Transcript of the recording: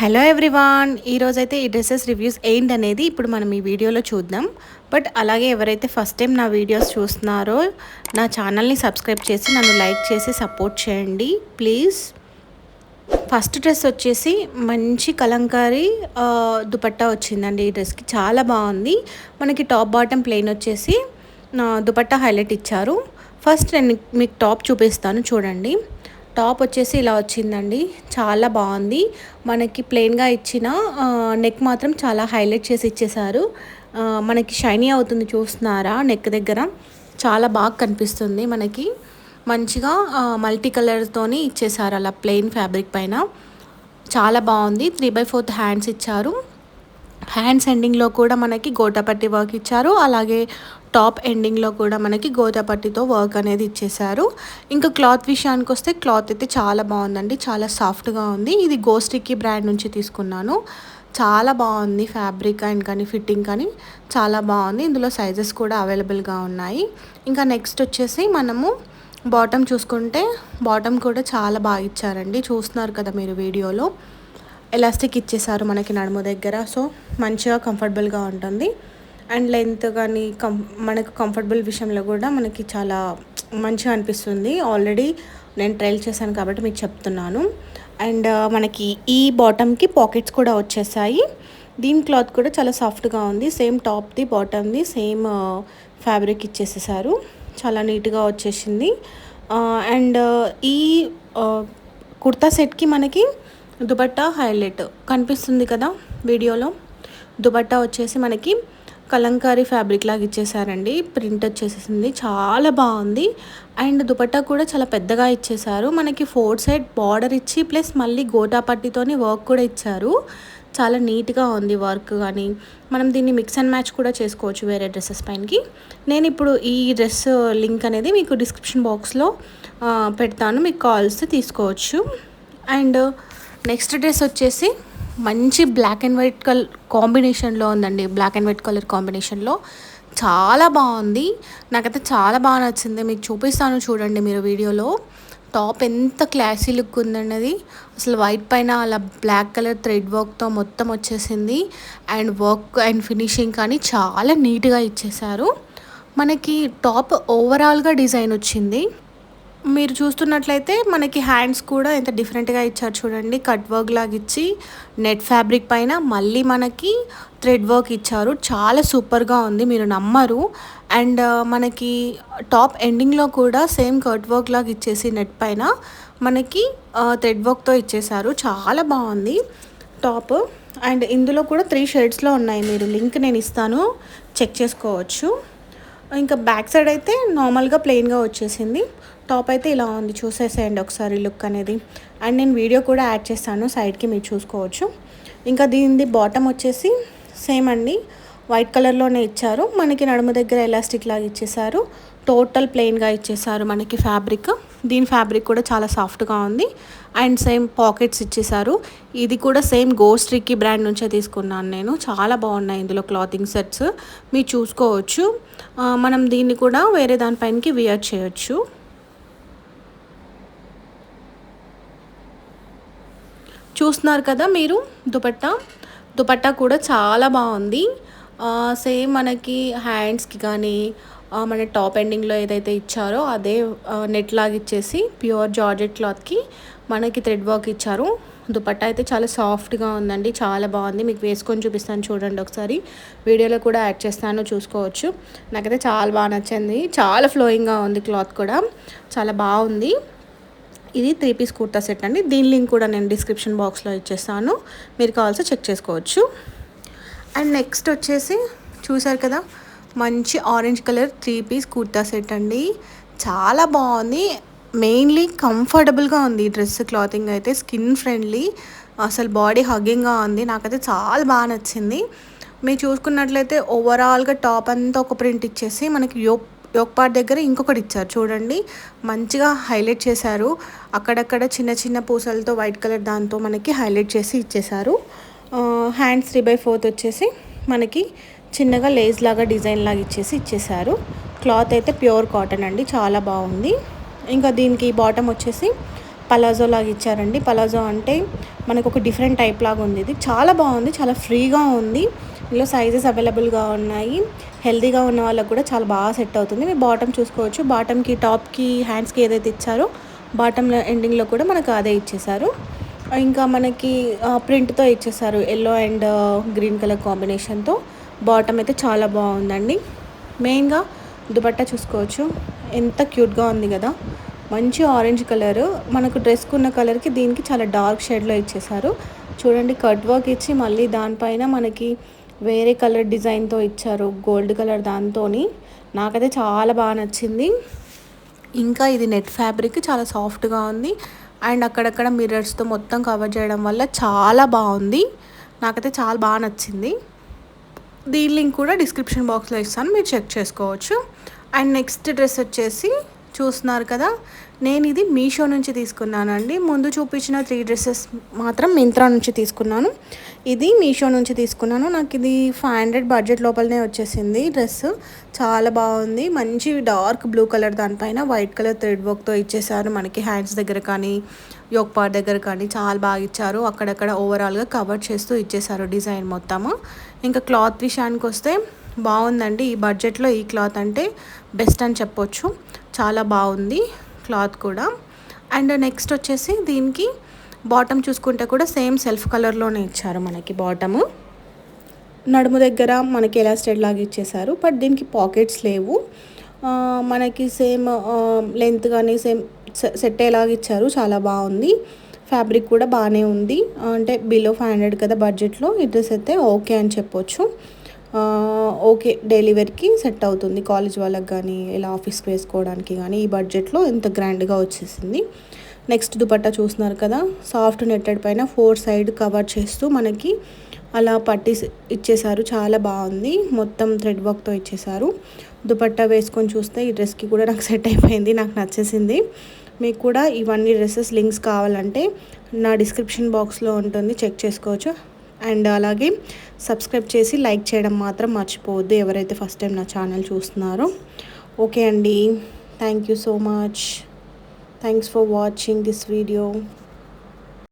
Hello everyone, ఈరోజైతే ఈ dresses reviews ఏంటనేది ఇప్పుడు మనం ఈ వీడియోలో చూద్దాం. బట్ అలాగే ఎవరైతే ఫస్ట్ టైం నా వీడియోస్ చూస్తున్నారో నా ఛానల్ని సబ్స్క్రైబ్ చేసి నన్ను లైక్ చేసి సపోర్ట్ చేయండి ప్లీజ్. ఫస్ట్ డ్రెస్ వచ్చేసి మంచి కలంకారీ దుపట్టా వచ్చిందండి. ఈ డ్రెస్కి చాలా బాగుంది. మనకి టాప్ బాటమ్ ప్లెయిన్ వచ్చేసి దుపట్టా హైలైట్ ఇచ్చారు. ఫస్ట్ నేను మీకు టాప్ చూపిస్తాను చూడండి. టాప్ వచ్చేసి ఇలా వచ్చిందండి, చాలా బాగుంది. మనకి ప్లెయిన్గా ఇచ్చిన నెక్ మాత్రం చాలా హైలైట్ చేసి ఇచ్చేసారు. మనకి షైనీ అవుతుంది, చూస్తున్నారా? నెక్ దగ్గర చాలా బాగా కనిపిస్తుంది. మనకి మంచిగా మల్టీ కలర్తోని ఇచ్చేసారు అలా ప్లెయిన్ ఫ్యాబ్రిక్ పైన. చాలా బాగుంది. 3/4 హ్యాండ్స్ ఇచ్చారు. హ్యాండ్స్ ఎండింగ్లో కూడా మనకి గోటాపట్టి వర్క్ ఇచ్చారు. అలాగే టాప్ ఎండింగ్లో కూడా మనకి గోటాపట్టితో వర్క్ అనేది ఇచ్చేసారు. ఇంకా క్లాత్ విషయానికి వస్తే క్లాత్ అయితే చాలా బాగుందండి, చాలా సాఫ్ట్గా ఉంది. ఇది గోస్టిక్కీ బ్రాండ్ నుంచి తీసుకున్నాను. చాలా బాగుంది ఫ్యాబ్రిక్ అండ్ కానీ ఫిట్టింగ్ కానీ చాలా బాగుంది. ఇందులో సైజెస్ కూడా అవైలబుల్గా ఉన్నాయి. ఇంకా నెక్స్ట్ వచ్చేసి మనము బాటమ్ చూసుకుంటే బాటమ్ కూడా చాలా బాగా ఇచ్చారండి. చూస్తున్నారు కదా మీరు వీడియోలో. ఎలాస్టిక్ ఇచ్చేసారు మనకి నడుము దగ్గర. సో మంచిగా కంఫర్టబుల్గా ఉంటుంది. అండ్ లెంత్ కానీ మనకు కంఫర్టబుల్ విషయంలో కూడా మనకి చాలా మంచిగా అనిపిస్తుంది. ఆల్రెడీ నేను ట్రైల్ చేశాను కాబట్టి మీకు చెప్తున్నాను. అండ్ మనకి ఈ బాటమ్కి పాకెట్స్ కూడా వచ్చేసాయి. దీని క్లాత్ కూడా చాలా సాఫ్ట్గా ఉంది. సేమ్ టాప్ది బాటమ్ది సేమ్ ఫ్యాబ్రిక్ ఇచ్చేసేసారు. చాలా నీట్గా వచ్చేసింది. అండ్ ఈ కుర్తా సెట్కి మనకి దుపట్టా హైలైట్ కనిపిస్తుంది కదా వీడియోలో. దుపట్టా వచ్చేసి మనకి కలంకారీ ఫ్యాబ్రిక్ లాగా ఇచ్చేసారండి. ప్రింట్ వచ్చేసింది, చాలా బాగుంది. అండ్ దుపట్టా కూడా చాలా పెద్దగా ఇచ్చేసారు. మనకి 4 సైడ్ బార్డర్ ఇచ్చి ప్లస్ మళ్ళీ గోటాపట్టితోని వర్క్ కూడా ఇచ్చారు. చాలా నీట్గా ఉంది వర్క్. కానీ మనం దీన్ని మిక్స్ అండ్ మ్యాచ్ కూడా చేసుకోవచ్చు వేరే డ్రెస్సెస్ పైనకి. నేను ఇప్పుడు ఈ డ్రెస్ లింక్ అనేది మీకు డిస్క్రిప్షన్ బాక్స్లో పెడతాను, మీకు కాల్స్ తీసుకోవచ్చు. అండ్ నెక్స్ట్ డ్రెస్ వచ్చేసి మంచి బ్లాక్ అండ్ వైట్ కలర్ కాంబినేషన్లో ఉందండి. బ్లాక్ అండ్ వైట్ కలర్ కాంబినేషన్లో చాలా బాగుంది. నాకైతే చాలా బాగా నచ్చింది. మీకు చూపిస్తాను చూడండి మీరు వీడియోలో. టాప్ ఎంత క్లాసీ లుక్ ఉందన్నది. అసలు వైట్ పైన అలా బ్లాక్ కలర్ థ్రెడ్ వర్క్తో మొత్తం వచ్చేసింది. అండ్ వర్క్ అండ్ ఫినిషింగ్ కానీ చాలా నీట్గా ఇచ్చేసారు. మనకి టాప్ ఓవరాల్గా డిజైన్ వచ్చింది. మీరు చూస్తున్నట్లయితే మనకి హ్యాండ్స్ కూడా ఎంత డిఫరెంట్గా ఇచ్చారు చూడండి. కట్ వర్క్ లాగా ఇచ్చి నెట్ ఫ్యాబ్రిక్ పైన మళ్ళీ మనకి థ్రెడ్ వర్క్ ఇచ్చారు. చాలా సూపర్గా ఉంది, మీరు నమ్మరు. అండ్ మనకి టాప్ ఎండింగ్లో కూడా సేమ్ కట్ వర్క్ లాగా ఇచ్చేసి నెట్ పైన మనకి థ్రెడ్ వర్క్తో ఇచ్చేసారు. చాలా బాగుంది టాప్. అండ్ ఇందులో కూడా 3 షేడ్స్లో ఉన్నాయి. మీరు లింక్ నేను ఇస్తాను, చెక్ చేసుకోవచ్చు. ఇంకా బ్యాక్ సైడ్ అయితే నార్మల్గా ప్లెయిన్గా వచ్చేసింది. టాప్ అయితే ఇలా ఉంది, చూసేసేయండి ఒకసారి లుక్ అనేది. అండ్ నేను వీడియో కూడా యాడ్ చేస్తాను సైడ్కి, మీరు చూసుకోవచ్చు. ఇంకా దీనిది బాటమ్ వచ్చేసి సేమ్ అండి, వైట్ కలర్లోనే ఇచ్చారు. మనకి నడుము దగ్గర ఎలాస్టిక్ లాగా ఇచ్చేసారు. టోటల్ ప్లెయిన్గా ఇచ్చేసారు మనకి ఫ్యాబ్రిక్. దీని ఫ్యాబ్రిక్ కూడా చాలా సాఫ్ట్గా ఉంది. అండ్ సేమ్ పాకెట్స్ ఇచ్చేసారు. ఇది కూడా సేమ్ గోస్ట్రిక్కీ బ్రాండ్ నుంచే తీసుకున్నాను నేను. చాలా బాగున్నాయి ఇందులో క్లాతింగ్ సెట్స్, మీరు చూసుకోవచ్చు. మనం దీన్ని కూడా వేరే దానిపైనకి వియర్ చేయొచ్చు. చూస్తున్నారు కదా మీరు దుపట్టా కూడా చాలా బాగుంది. సేమ్ మనకి హ్యాండ్స్కి కానీ మన టాప్ ఎండింగ్లో ఏదైతే ఇచ్చారో అదే నెట్ లాగా ఇచ్చేసి ప్యూర్ జార్జెట్ క్లాత్కి మనకి థ్రెడ్ వర్క్ ఇచ్చారు. దుపట్టా అయితే చాలా సాఫ్ట్గా ఉందండి, చాలా బాగుంది. మీకు వేసుకొని చూపిస్తాను చూడండి ఒకసారి. వీడియోలో కూడా యాడ్ చేస్తాను, చూసుకోవచ్చు. నాకైతే చాలా బాగా నచ్చింది. చాలా ఫ్లోయింగ్గా ఉంది, క్లాత్ కూడా చాలా బాగుంది. ఇది 3 పీస్ కుర్తా సెట్ అండి. దీని లింక్ కూడా నేను డిస్క్రిప్షన్ బాక్స్లో ఇచ్చేస్తాను, మీరు కావాల్సి చెక్ చేసుకోవచ్చు. అండ్ నెక్స్ట్ వచ్చేసి చూసారు కదా, మంచి orange colour 3 piece kurta set అండి. చాలా బాగుంది. మెయిన్లీ కంఫర్టబుల్గా ఉంది ఈ డ్రెస్. క్లాతింగ్ అయితే స్కిన్ ఫ్రెండ్లీ, అసలు బాడీ హగ్గింగ్గా ఉంది. నాకైతే చాలా బాగా నచ్చింది. మీరు చూసుకున్నట్లయితే ఓవరాల్గా టాప్ అంతా ఒక ప్రింట్ ఇచ్చేసి మనకి యోక్ పార్ట్ దగ్గర ఇంకొకటి ఇచ్చారు చూడండి. మంచిగా హైలైట్ చేశారు. అక్కడక్కడ చిన్న చిన్న పూసలతో వైట్ కలర్ దాంతో మనకి హైలైట్ చేసి ఇచ్చేసారు. హ్యాండ్స్ 3/4 వచ్చేసి మనకి చిన్నగా లేస్ లాగా డిజైన్ లాగా ఇచ్చేసారు. క్లాత్ అయితే ప్యూర్ కాటన్ అండి, చాలా బాగుంది. ఇంకా దీనికి బాటమ్ వచ్చేసి పలాజో లాగా ఇచ్చారండి. పలాజో అంటే మనకు ఒక డిఫరెంట్ టైప్ లాగా ఉంది. ఇది చాలా బాగుంది, చాలా ఫ్రీగా ఉంది. ఇందులో సైజెస్ అవైలబుల్గా ఉన్నాయి. హెల్తీగా ఉన్న వాళ్ళకి కూడా చాలా బాగా సెట్ అవుతుంది. మీరు బాటమ్ చూసుకోవచ్చు. బాటమ్కి, టాప్కి, హ్యాండ్స్కి ఏదైతే ఇచ్చారో బాటమ్ ఎండింగ్లో కూడా మనకు అదే ఇచ్చేసారు. ఇంకా మనకి ప్రింట్తో ఇచ్చేసారు, ఎల్లో అండ్ గ్రీన్ కలర్ కాంబినేషన్తో. బాటమ్ అయితే చాలా బాగుందండి. మెయిన్గా దుపట్టా చూసుకోవచ్చు, ఎంత క్యూట్గా ఉంది కదా. మంచి ఆరెంజ్ కలర్, మనకు డ్రెస్కు ఉన్న కలర్కి దీనికి చాలా డార్క్ షేడ్లో ఇచ్చేసారు. చూడండి, కట్ వర్క్ ఇచ్చి మళ్ళీ దానిపైన మనకి వేరే కలర్ డిజైన్తో ఇచ్చారు, గోల్డ్ కలర్ దాంతో. నాకైతే చాలా బాగా నచ్చింది. ఇంకా ఇది నెట్ ఫ్యాబ్రిక్, చాలా సాఫ్ట్గా ఉంది. అండ్ అక్కడక్కడ మిర్రర్స్తో మొత్తం కవర్ చేయడం వల్ల చాలా బాగుంది. నాకైతే చాలా బాగా నచ్చింది. దీని లింక్ కూడా డిస్క్రిప్షన్ బాక్స్లో ఇస్తాను, మీరు చెక్ చేసుకోవచ్చు. అండ్ నెక్స్ట్ డ్రెస్ వచ్చేసి చూస్తున్నారు కదా, నేను ఇది మీషో నుంచి తీసుకున్నానండి. ముందు చూపించిన 3 డ్రెస్సెస్ మాత్రం మింత్రా నుంచి తీసుకున్నాను. ఇది మీషో నుంచి తీసుకున్నాను. నాకు ఇది 500 బడ్జెట్ లోపలనే వచ్చేసింది. డ్రెస్ చాలా బాగుంది. మంచి డార్క్ బ్లూ కలర్, దానిపైన వైట్ కలర్ థ్రెడ్ వర్క్తో ఇచ్చేసారు. మనకి హ్యాండ్స్ దగ్గర కానీ, యోక్ పార్ట్ దగ్గర కానీ చాలా బాగా ఇచ్చారు. అక్కడక్కడ ఓవరాల్గా కవర్ చేస్తూ ఇచ్చేసారు డిజైన్ మొత్తము. ఇంకా క్లాత్ విషయానికి వస్తే బాగుందండి. ఈ బడ్జెట్లో ఈ క్లాత్ అంటే బెస్ట్ అని చెప్పొచ్చు. చాలా బాగుంది క్లాత్ కూడా. అండ్ నెక్స్ట్ వచ్చేసి దీనికి బాటమ్ చూసుకుంటే కూడా సేమ్ సెల్ఫ్ కలర్లోనే ఇచ్చారు మనకి బాటము. నడుము దగ్గర మనకి ఎలాస్టైడ్ లాగా ఇచ్చేసారు, బట్ దీనికి పాకెట్స్ లేవు. మనకి సేమ్ లెంత్ కానీ సేమ్ సెట్ అయ్యేలాగా ఇచ్చారు. చాలా బాగుంది. ఫ్యాబ్రిక్ కూడా బాగానే ఉంది. అంటే బిలో 500 కదా బడ్జెట్లో, ఈ డ్రెస్ అయితే ఓకే అని చెప్పొచ్చు. ఓకే, డైలీ వేర్కి సెట్ అవుతుంది. కాలేజ్ వాళ్ళకి కానీ, ఇలా ఆఫీస్కి వేసుకోవడానికి కానీ ఈ బడ్జెట్లో ఇంత గ్రాండ్గా వచ్చేసింది. నెక్స్ట్ దుపట్టా చూస్తున్నారు కదా, సాఫ్ట్ నెట్టెడ్ పైన 4 సైడ్ కవర్ చేస్తూ మనకి అలా పట్టి ఇచ్చేసారు. చాలా బాగుంది. మొత్తం థ్రెడ్ వర్క్తో ఇచ్చేసారు. దుపట్టా వేసుకొని చూస్తే ఈ డ్రెస్కి కూడా నాకు సెట్ అయిపోయింది, నాకు నచ్చేసింది. మీకు కూడా ఇవన్నీ డ్రెస్సెస్ లింక్స్ కావాలంటే నా డిస్క్రిప్షన్ బాక్స్లో ఉంటుంది, చెక్ చేసుకోవచ్చు. అండ్ అలాగే సబ్స్క్రైబ్ చేసి లైక్ చేయడం మాత్రం మర్చిపోవద్దు, ఎవరైతే ఫస్ట్ టైం నా ఛానల్ చూస్తున్నారో. ఓకే అండి, thank you so much. Thanks for watching this video.